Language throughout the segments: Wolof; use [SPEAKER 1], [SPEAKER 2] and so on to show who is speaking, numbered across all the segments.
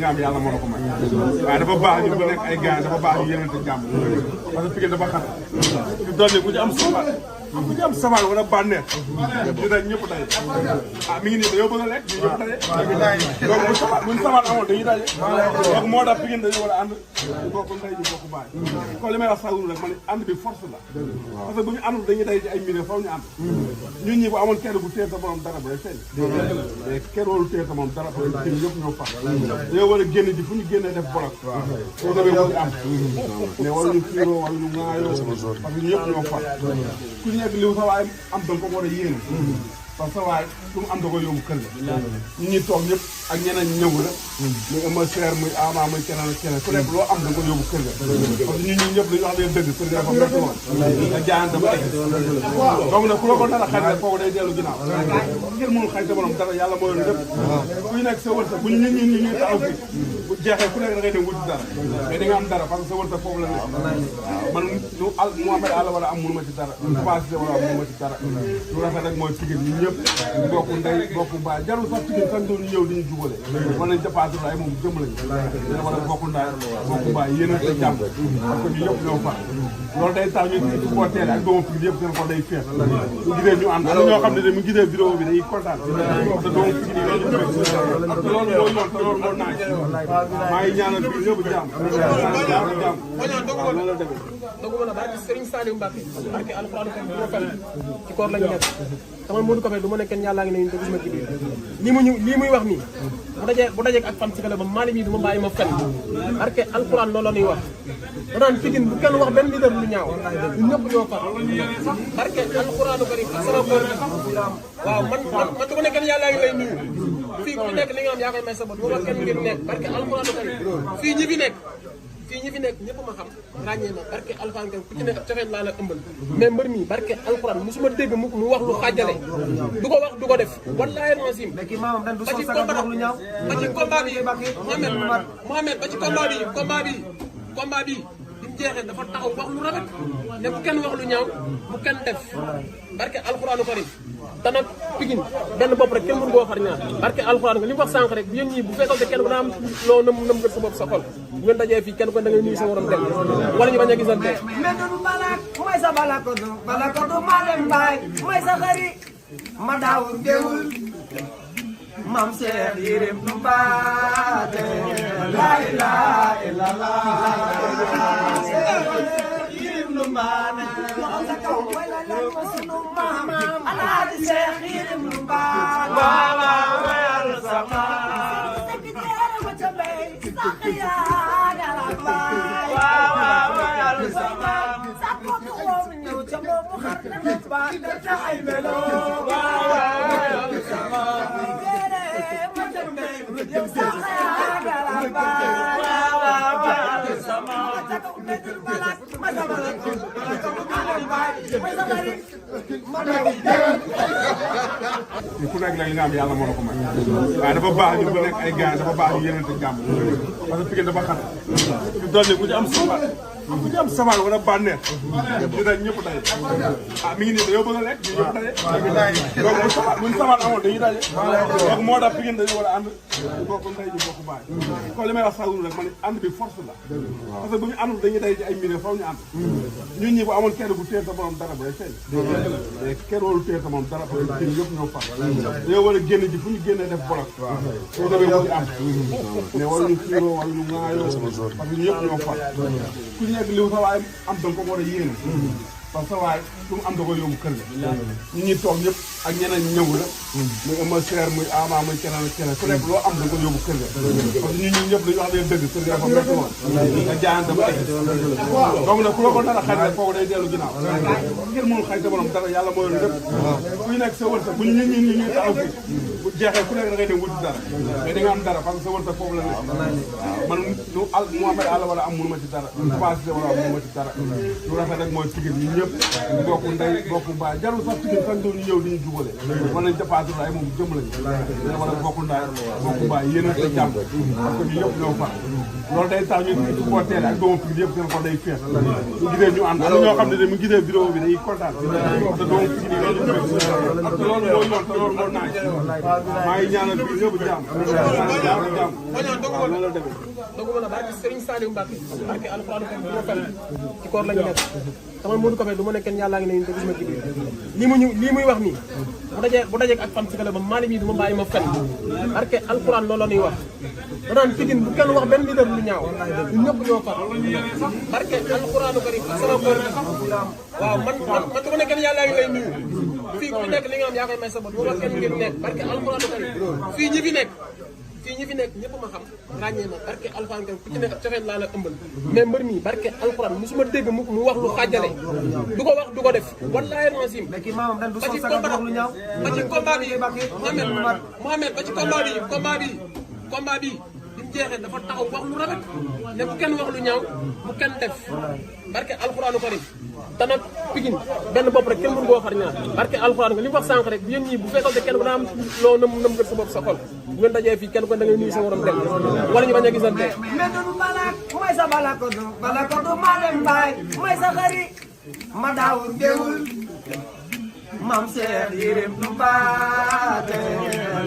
[SPEAKER 1] nga am yàlla moo la ko may waaye dafa baax ñu ba nekk ay gars dafa baax ñu yénente jàmm parce que Pikine dafa xat ñu dolli ku ci am safar ku ci am safar wala bànneex ñu dañ ñëpp daje mi ngi nii dañoo bëgg a lekk ñu ñëpp daje donc buñ safar amoon dañuy daje donc moo tax Pikine dañoo war a ànd ñu bokk ndey ñu bokk baay kon li may wax sax rek ma ne ànd bi force la parce que bu ñu àndul dañuy daje ci ay milieu faw ñu ànd ñun ñi bu amoon kenn bu téye sa borom dara bu rek feeñ mais kenn warul téye sa morom dara parce que ñun ñëpp ñoo far dañoo war a génn ji fu ñu génnee def bolok soo demee mu am mais waruñu fiiroo waruñu ŋaayoo parce que ñëpp ñoo far ku nekk li sa waay am danga ko war a yéene parce que waaye lu mu am da koy yóbbu kër ga ñun ñi toog ñëpp ak ñeneen ñëw la muy Eumeu Sène muy Ama muy keneen ak keneen ku nekk loo am da nga ko yóbbu kër ga parce que ñun ñi ñëpp dañu wax leen dëgg kër ga dafa métti woon nga jaayante ba egg donc nag ku la ko dara xañ rek kooku day dellu ginnaaw ngir mënul xañ sa borom dara yàlla moo yor lépp kuy nekk sa wërsëg bu ñu ñuy taxaw fi bu jeexee ku nekk da ngay dem wuti dara mais di nga am dara parce que sa wërsëg foofu la nekk man lu Mouhamed Alla wala am mënu ma ci dara passé wala am mënu ma ci dara lu rafet rek mooy Pikine ñun ñëpp bokku ndey bokku baay jarul sax Pikine sax doon ñëw di ñu jubale mën nañ dépassé ay moom jëm lañu dina war a bokku ndaay bokku baay yéen a jàmm parce que ñu yëpp ñoo far loolu day tax ñu supporter ak doomu Pikine yëpp seen xol day feex ñu gisee ñu ànd am ñoo xam ne de mu gisee vidéo bi dañuy kontaan parce que doomu Pikine yi dañu fekk parce que loolu moo yoon te loolu moo naaj maa ngi ñaanal bi ñëpp jàmm jàmm loolu la demee
[SPEAKER 2] doguma la barke Serigne Saliou Mbacke barke alxuraan ko mo fal ci koor lañu nekk sama Modou Kofé du ma ne kenn yàllaa ngi ne ñu te gisuma ci biir lii muy wax nii bu dajee ak fan si kala ba maali mii du ma bàyyi ma fen barke alxuraan loolu la ñuy wax ba naan Pikine bu kenn wax benn leader lu ñaaw ñun ñëpp ñoo far barke alxuraanu karim ak sama koor waaw man du ma ne kenn yàllaa ngi lay nuyu fii ku nekk li nga am yaa koy may sa bot bu ma kenn ngir nekk barke alxuraanu karim fii ñi fi nekk ñëpp ma xam ràññee ma barke alxuraan ku ci nekk cofeen laa la ëmbal mais mbër mi barke alxuraan musuma dégg mu wax lu xaajale du ko wax du ko def wallaahi nasim ba ci combat bi Mohamed ba ci combat bi bi mu jeexee dafa taxaw wax lu rafet ne bu kenn wax lu ñaaw bu kenn def barke alxuraanu karim te nag Pikine benn bopp rek kenn mënu koo xar ñaar barke alxuraan nga li mu wax sànq rek yéen ñii bu fekkoon te kenn ku daa am loo nam gën sa bopp sa xol bu ngeen dajee fii kenn ko da ngay nuyu sa waram dem wala ñu bañ a gisante
[SPEAKER 3] mais du balak mooy sa balakodu ma dem baay mooy sa xari ma daawur géewul mam Cheikh Yérim nu baate la ilaha illallah Yérim nu baane sa kaw mooy la lan ma sunu maam Alaaji Cheikh Yérim nu baane wala wel sama sekiteere ma ca bay saqiya dara bay wala wel sama sa ko moom ñëw ca moom xar na ba ta ay melo wala wel sama
[SPEAKER 1] ku nekk nag li nga am yàlla moo la ko may waaye dafa baax ñu ba nekk ay gars dafa baax ñu yénente jàmm parce que Pikine dafa xat ñu dolli ku ci am safar ku ci am safar wala bànneex ñu dañ ñëpp daje mi ngi nii dañoo bëgg a lekk ñu ñëpp daje donc buñ safar amoon dañuy daje donc moo tax Pikine dañoo war a ànd ñu bokk ndey ñu bokk baay kon li may wax sax rek ma ne ànd bi force la parce que bu ñu àndul dañuy daje ci ay milieu faw ñu ànd ñun ñi bu amoon kenn bu téye sa borom dara bu rek feeñ mais kenn warul téye sa morom dara parce que ñun ñëpp ñoo far dañoo war a génn ji fu ñu génnee def bolok soo demee mu am mais waruñu fiiroo waruñu ŋaayoo parce que ñëpp ñoo far ku nekk li sa waay am danga ko war a yéene parce que waaye lu mu am da koy yóbbu kër ga ñun ñi toog ñëpp ak ñeneen ñëw la muy Eumeu Sène muy Ama muy keneen ak keneen ku nekk loo am da nga ko yóbbu kër ga parce que ñun ñi ñëpp dañu wax leen dëgg kër ga dafa métti woon nga jaayante ba egg donc nag ku la ko dara xañ rek kooku day dellu ginnaaw ngir mënul xañ sa borom dara yàlla moo yor lépp kuy nekk sa wërsëg bu ñu ñuy taxaw fi bu jeexee ku nekk da ngay dem wuti dara mais di nga am dara parce que sa wërsëg foofu la nekk man lu Mouhamed Alla wala am mënu ma ci dara passé wala am mënu ma ci dara lu rafet rek mooy Pikine ñun ñëpp bokk ndey bokk baay jarul sax Pikine fan doon ñu ñëw di ñu jubale wala ñu dépassé ay moom jëm lañu da wala bokk ndey bokk baay yéen a jàmm parce que ñu yëpp ñoo far loolu day tax ñu supporter ak doomu Pikine yëpp seen xol day fees ñu gisee ñu ànd am na ñoo xam ne de mu gisee vidéo bi dañuy kontaan parce que doomu Pikine yi parce que loolu moo yoon te loolu moo naaj maa ngi ñaanal bi ñëpp jàmm waaw loolu la demee
[SPEAKER 2] donc mën a barke Serigne Saliou Mbacke barke alxuraan ko bu fen ci koor lañu nekk tamal Modou Kofé du ma ne kenn yàllaa ngi ne te gis ma ci biir lii muy wax nii bu dajee ak fan si kala ba Mali mii du ma bàyyi ma fen barke alxuraan loolu la ñuy wax danaan Pikine bu kenn wax benn leader lu ñaaw ñun ñëpp ñoo far barke alxuraanu karim sama koor waaw man du ma ne kenn yàllaa ngi lay nuyu fii ku nekk li nga am yaa koy may sa bot bu wax kenn ngeen nekk barke alxuraanu karim fii ñi fi nekk ñëpp ma xam ràññee ma barke alxuraan ku ci nekk cofeen laa la ëmbal mais mbër mi barke alxuraan musuma dégg mu wax lu xaajale du ko wax du ko def wallaahi rasim ba ci combat bi Mohamed ba ci combat bi bi mu jeexee dafa taxaw wax lu rafet ne bu kenn wax lu ñaaw bu kenn def barke alxuraanu karim te nag Pikine benn bopp rek kenn mënu koo xar ñaar barke alxuraan nga li mu wax sànq rek yéen ñii bu fekkoon te kenn ku daa am loo nam gën sa bopp sa xol bu ngeen dajee fii kenn ko da ngay nuyu sa morom dem wala ñu bañ a gisante
[SPEAKER 3] mais du balak mooy sa balakodu maa leen baay mooy sa xarit ma daawul géewul mam Seex Yérim du baate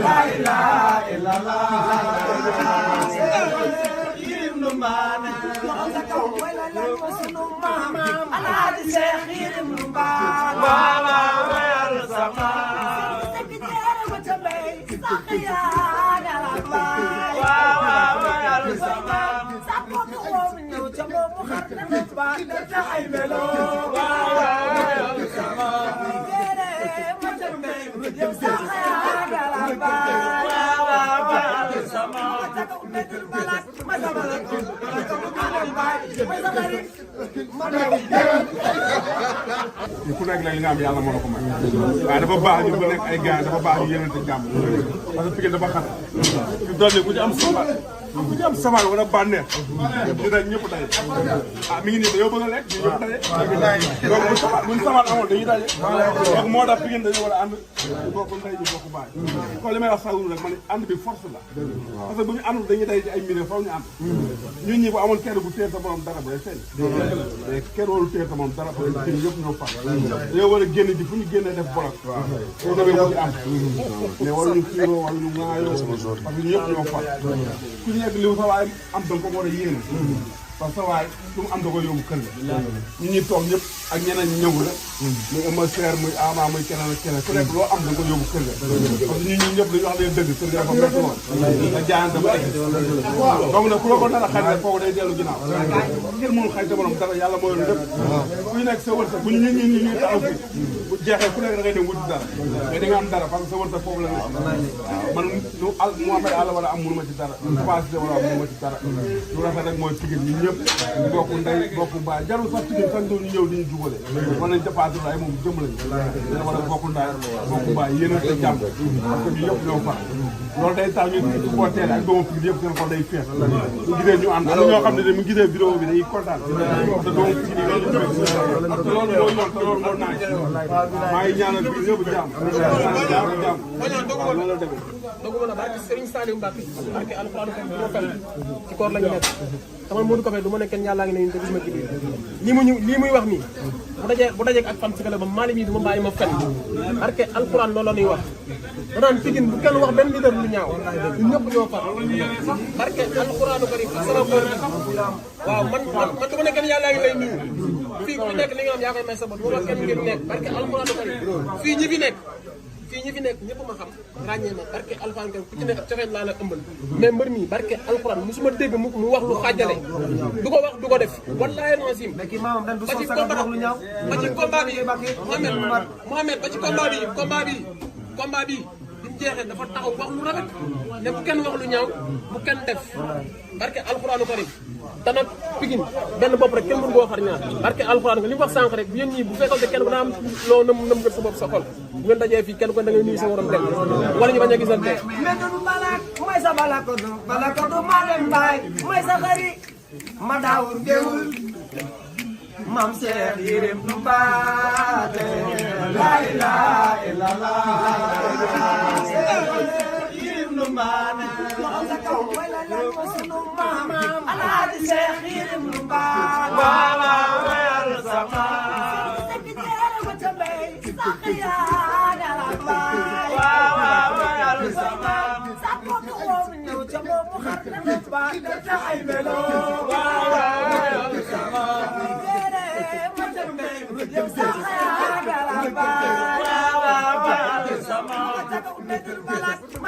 [SPEAKER 3] la ilaha illallah Yérim du baate loxo sa kaw mooy la lan ko sunu maam Alaaji Seex Yérim du baate waaw mayal sama sekiteere ma ca bay sax yaa dala baay waaw mayal sama sa ko ko ñëw ca boobu xat na ba da ay melo waaw mayal sama
[SPEAKER 1] ku nekk nag li nga am yàlla moo la ko may waaye dafa baax ñu bu nekk ay gars dafa baax ñu yénante jàmm parce que Pikine dafa xat ñu dolli ku ci am safar wala bànneex ñu dañ ñëpp daje mi ngi nii dañoo bëgg a lekk ñu ñëpp daje donc buñ safar amoon dañuy daje donc moo tax Pikine dañoo war a ànd ñu bokk ndey ñu bokk baay kon li may wax sax rek ma ne ànd bi force la parce que bu ñu àndul dañuy daje ci ay mbir faw ñu ànd ñun ñi bu amoon kenn bu téye sa borom dara day feeñ mais kenn warul téye sa morom dara parce que Pikine yëpp ñoo far dañoo war a génn ji fu ñu génnee def bolok soo demee bu ci am mais waruñu xiiroo waruñu ŋaayoo parce que ñu yëpp ñoo far ku nekk li sa waay am da nga ko war a yéene parce que sa waay lu mu am da ko yóbbu kër ga ñun ñi toog ñëpp ak ñeneen ñëw la muy Eumeu Sène muy Ama muy keneen ak keneen ku nekk loo am da nga ko yóbbu kër ga parce que ñun ñëpp dañu wax leen dëgg kër ga dafa métti woon nga jaayante ba egg donc nag ku la ko dara xañ rek kooku day dellu ginnaaw ngir mënul xañ sa borom dara yàlla mooy lépp kuy nekk sa wërsëg bu ñu ñuy taxaw fi bu jeexee ku nekk da ngay dem wuti dara mais di nga am dara parce que sa wërsëg foofu la nekk man lu Mouhamed Alla wala am mënu ma ci dara capacité wala am mënu ma ci dara lu rafet rek mooy Pikine ñi ñëpp bokk ndey bokk baay jarul sax Pikine fan doon ñu ñëw di ñu jubale wala ñu dépassé ay moom jëm lañu da wala bokk ndey bokk baay yéen a jàmm parce que ñu yëpp ñoo far loolu day tax ñu supporter ak doomu Pikine yëpp seen xol day fees ñu gisee ñu ànd am na ñoo xam ne de mu gisee vidéo bi dañuy kontaan parce que doomu Pikine yi parce que loolu moo yoon te loolu moo naaj maa ngi ñaanal bi ñëpp jàmm waaw loolu la demee
[SPEAKER 2] donc mën a barke Serigne Saliou Mbacke barke alxuraan ko bu fen ci koor lañu nekk tamal Modou Kofé du ma ne kenn yàllaa ngi ne te gis ma ci biir lii muy wax nii bu dajee ak fan si kala ba Mali mii du ma bàyyi ma fen barke alxuraan loolu la ñuy wax danaan Pikine bu kenn wax benn leader lu ñaaw ñun ñëpp ñoo far barke alxuraanu karim sama koor waaw man du ma ne kenn yàllaa ngi lay nuyu fii ku nekk li nga am yaa koy may sa bot bu wax kenn ngeen nekk barke alxuraanu karim fii ñi fi nekk ñëpp ma xam ràññee ma barke alxuraan ku ci nekk cofeen laa la ëmbal mais mbër mi barke alxuraan musuma dégg mu wax lu xaajale du ko wax du ko def wallaahi rasim ba ci combat bi Mohamed ba ci combat bi bi mu jeexee dafa taxaw wax lu rafet ne bu kenn wax lu ñaaw bu kenn def barke alxuraanu karim te nag Pikine benn bopp rek kenn mënu koo xar ñaar barke alxuraan nga li mu wax sànq rek yéen ñii bu fekkoon te kenn ku daa am loo nam gën sa bopp sa xol bu ngeen dajee fii kenn ko da ngay nuyu sa morom dem wala ñu bañ a gisante
[SPEAKER 3] mais du balak mooy sa balakodu maa leen baay mooy sa xarit ma daawul géewul Mam Cheikh Yérim Mbacké la ilaha illallah Yérim Mbacké loxo sa kaw way la lan ma sunu maam Alaaji Cheikh Yérim Mbacké
[SPEAKER 4] Baba wayal sama
[SPEAKER 3] sekiteere ma ca mbay sax yaa dara baay
[SPEAKER 4] Baba wayal sama
[SPEAKER 3] sa bopp woom ñëw ca bopp xar na nga baax def na ay melo
[SPEAKER 4] Baba wayal sama
[SPEAKER 3] yow sax yaa dara baay
[SPEAKER 4] Baba wayal sama
[SPEAKER 3] ma